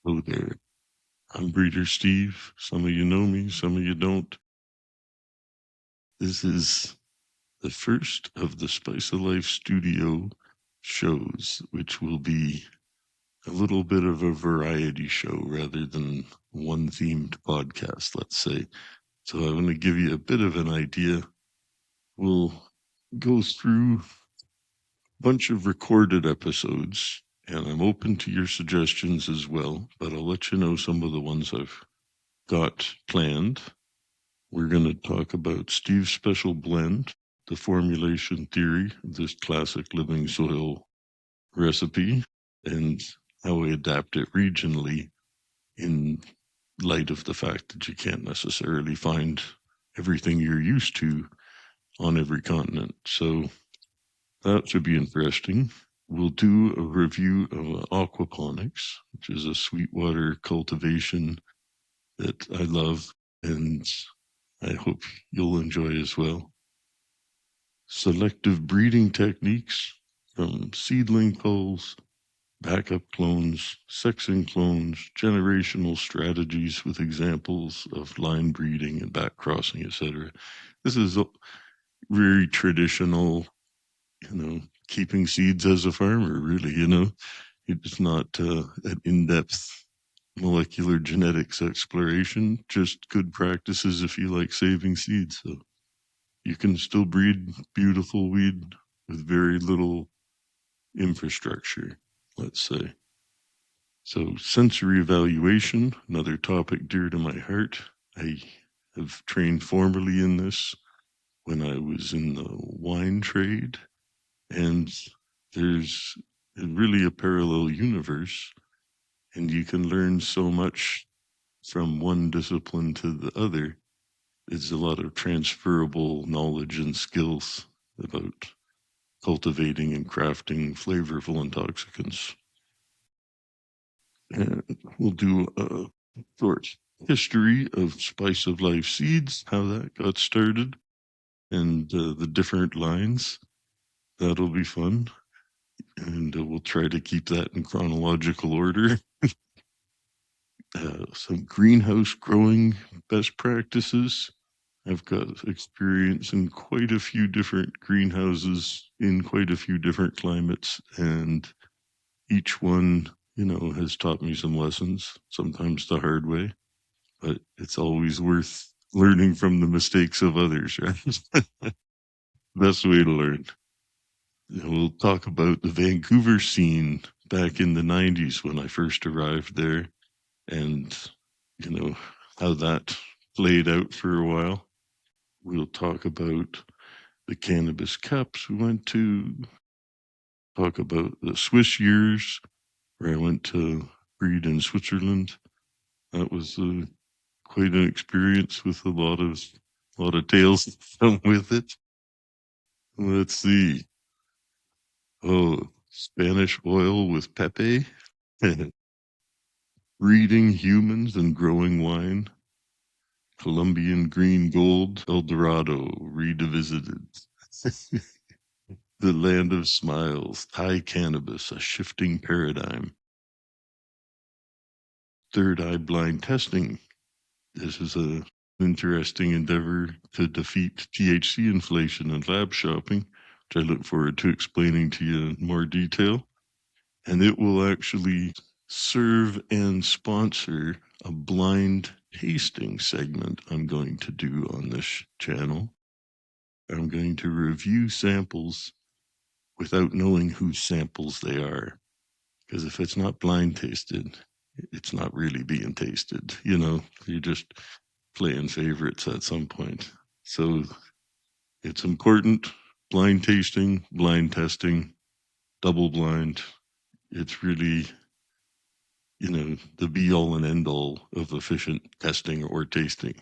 Hello there. I'm Breeder Steve. Some of you know me, some of you don't. This is the first of the Spice of Life studio shows, which will be a little bit of a variety show rather than one themed podcast, let's say. So I'm going to give you a bit of an idea. We'll go through a bunch of recorded episodes, and I'm open to your suggestions as well, but I'll let you know some of the ones I've got planned. We're going to talk about Steve's special blend, the formulation theory of this classic living soil recipe, and how we adapt it regionally in light of the fact that you can't necessarily find everything you're used to on every continent. So that should be interesting. We'll do a review of aquaponics, which is a sweetwater cultivation that I love and I hope you'll enjoy as well. Selective breeding techniques from seedling culls, backup clones, sexing clones, generational strategies with examples of line breeding and back crossing, etc. This is a very traditional, keeping seeds as a farmer, really, It's not an in-depth molecular genetics exploration, just good practices if you like saving seeds. So you can still breed beautiful weed with very little infrastructure, let's say. So, sensory evaluation, another topic dear to my heart. I have trained formally in this when I was in the wine trade, and there's really a parallel universe, and you can learn so much from one discipline to the other. It's a lot of transferable knowledge and skills about cultivating and crafting flavorful intoxicants. And we'll do a short history of Spice of Life seeds, how that got started, and the different lines. That'll be fun. And we'll try to keep that in chronological order. Some greenhouse growing best practices. I've got experience in quite a few different greenhouses in quite a few different climates, and each one, has taught me some lessons, sometimes the hard way, but it's always worth learning from the mistakes of others, right? Best way to learn. We'll talk about the Vancouver scene back in the 90s when I first arrived there and, you know, how that played out for a while. We'll talk about the cannabis cups we went to, talk about the Swiss years where I went to breed in Switzerland. That was quite an experience with a lot of tales that come with it. Let's see. Oh, Spanish oil with Pepe, breeding humans and growing wine, Colombian green gold, El Dorado revisited. The land of smiles, Thai cannabis, a shifting paradigm. Third eye blind testing. This is a interesting endeavor to defeat THC inflation and lab shopping, which I look forward to explaining to you in more detail. And it will actually serve and sponsor a blind tasting segment I'm going to do on this channel. I'm going to review samples without knowing whose samples they are. Because if it's not blind tasted, it's not really being tasted. You're just playing favorites at some point. So it's important. Blind tasting, blind testing, double blind. It's really, the be all and end all of efficient testing or tasting.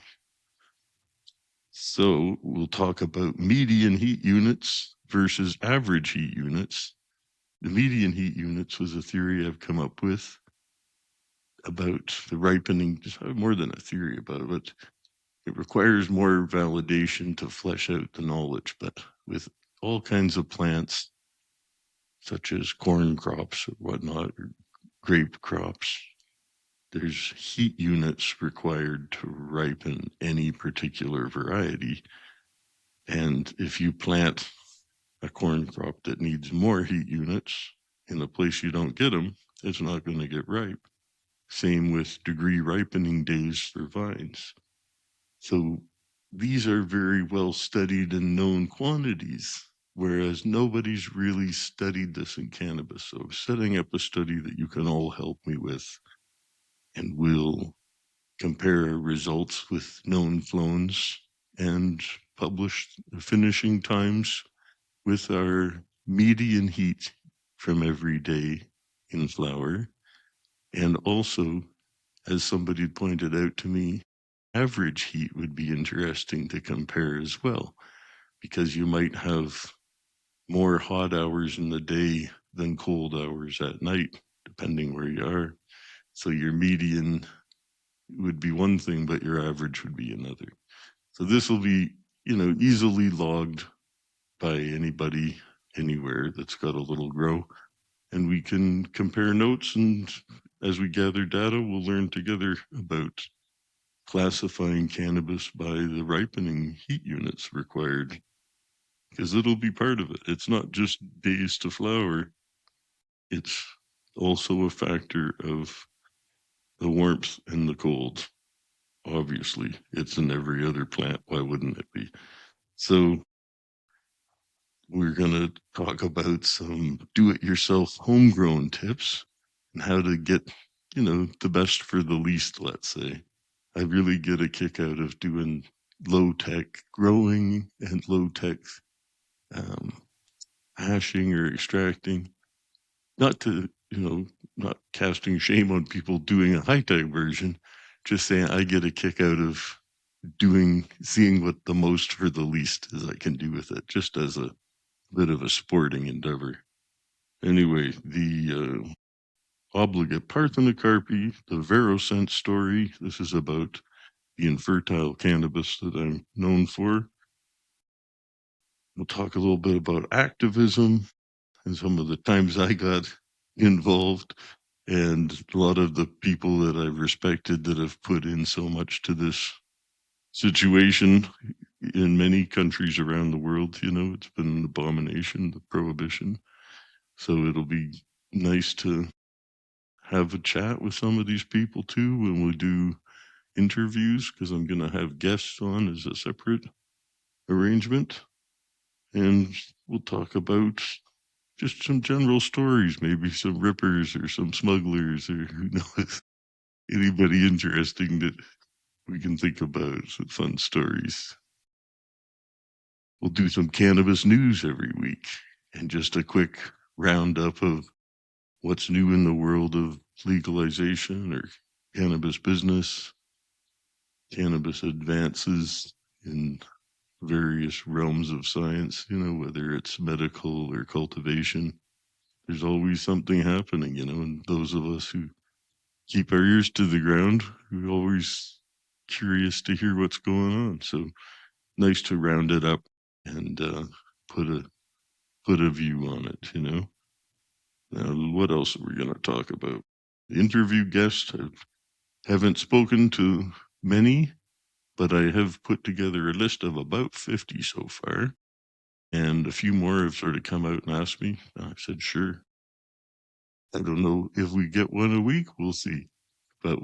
So we'll talk about median heat units versus average heat units. The median heat units was a theory I've come up with about the ripening, just more than a theory about it, but it requires more validation to flesh out the knowledge. But with all kinds of plants, such as corn crops or whatnot, or grape crops, there's heat units required to ripen any particular variety. And if you plant a corn crop that needs more heat units in a place you don't get them, it's not going to get ripe. Same with degree ripening days for vines. So these are very well studied and known quantities, whereas nobody's really studied this in cannabis. So I'm setting up a study that you can all help me with, and we'll compare results with known clones and publish finishing times with our median heat from every day in flower. And also, as somebody pointed out to me, average heat would be interesting to compare as well, because you might have more hot hours in the day than cold hours at night, depending where you are. So your median would be one thing, but your average would be another. So this will be, easily logged by anybody anywhere that's got a little grow, and we can compare notes. And as we gather data, we'll learn together about classifying cannabis by the ripening heat units required, because it'll be part of it. It's not just days to flower, it's also a factor of the warmth and the cold. Obviously, it's in every other plant. Why wouldn't it be? So, we're going to talk about some do it yourself homegrown tips and how to get, the best for the least, let's say. I really get a kick out of doing low tech growing and low tech um, hashing or extracting. Not to, not casting shame on people doing a high tech version, just saying I get a kick out of seeing what the most for the least is I can do with it, just as a bit of a sporting endeavor. Anyway, the obligate parthenocarpy, the Verocent story. This is about the infertile cannabis that I'm known for. We'll talk a little bit about activism and some of the times I got involved, and a lot of the people that I've respected that have put in so much to this situation in many countries around the world. It's been an abomination, the prohibition. So it'll be nice to have a chat with some of these people too when we do interviews, because I'm going to have guests on as a separate arrangement. And we'll talk about just some general stories, maybe some rippers or some smugglers or who knows, anybody interesting that we can think about, some fun stories. We'll do some cannabis news every week and just a quick roundup of what's new in the world of legalization or cannabis business, cannabis advances in various realms of science, whether it's medical or cultivation. There's always something happening, and those of us who keep our ears to the ground, we're always curious to hear what's going on. So nice to round it up and put a put a view on it. Now, what else are we going to talk about? The interview guest. I haven't spoken to many, but I have put together a list of about 50 so far. And a few more have sort of come out and asked me. I said, sure. I don't know if we get one a week. We'll see. But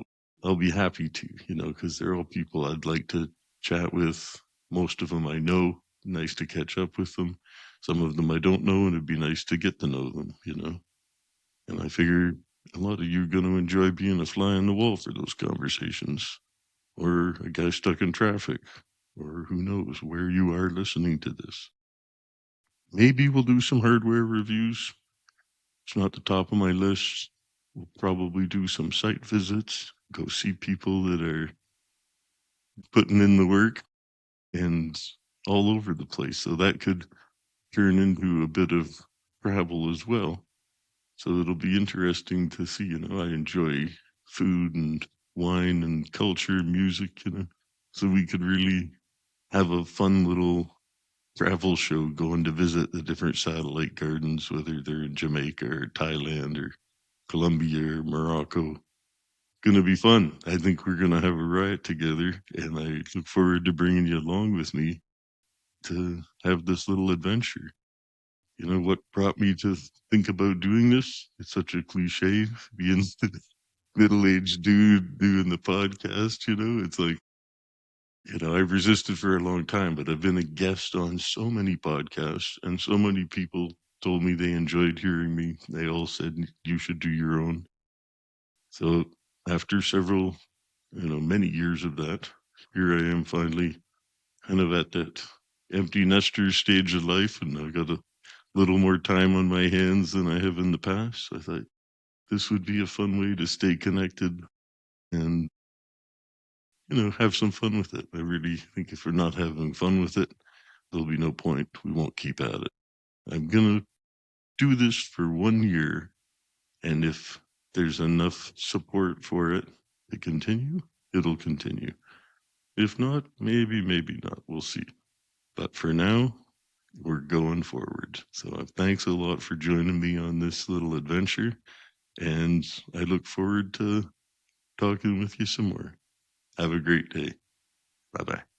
I'll be happy to, because they're all people I'd like to chat with. Most of them I know. Nice to catch up with them. Some of them I don't know, and it'd be nice to get to know them. And I figure a lot of you are going to enjoy being a fly on the wall for those conversations, or a guy stuck in traffic, or who knows where you are listening to this. Maybe we'll do some hardware reviews. It's not the top of my list. We'll probably do some site visits, go see people that are putting in the work and all over the place. So that could turn into a bit of travel as well. So it'll be interesting to see. I enjoy food and wine and culture, music. So we could really have a fun little travel show going to visit the different satellite gardens, whether they're in Jamaica or Thailand or Colombia or Morocco. going to be fun. I think we're going to have a riot together, and I look forward to bringing you along with me to have this little adventure. You know what brought me to think about doing this? It's such a cliche, being the middle-aged dude doing the podcast. It's like, I've resisted for a long time, but I've been a guest on so many podcasts, and so many people told me they enjoyed hearing me. They all said you should do your own. So after several, many years of that, here I am finally kind of at that empty nester stage of life, and I've got a little more time on my hands than I have in the past. I thought this would be a fun way to stay connected and, have some fun with it. I really think if we're not having fun with it, there'll be no point. We won't keep at it. I'm going to do this for 1 year, and if there's enough support for it to continue, it'll continue. If not, maybe not. We'll see. But for now, we're going forward. So thanks a lot for joining me on this little adventure. And I look forward to talking with you some more. Have a great day. Bye bye.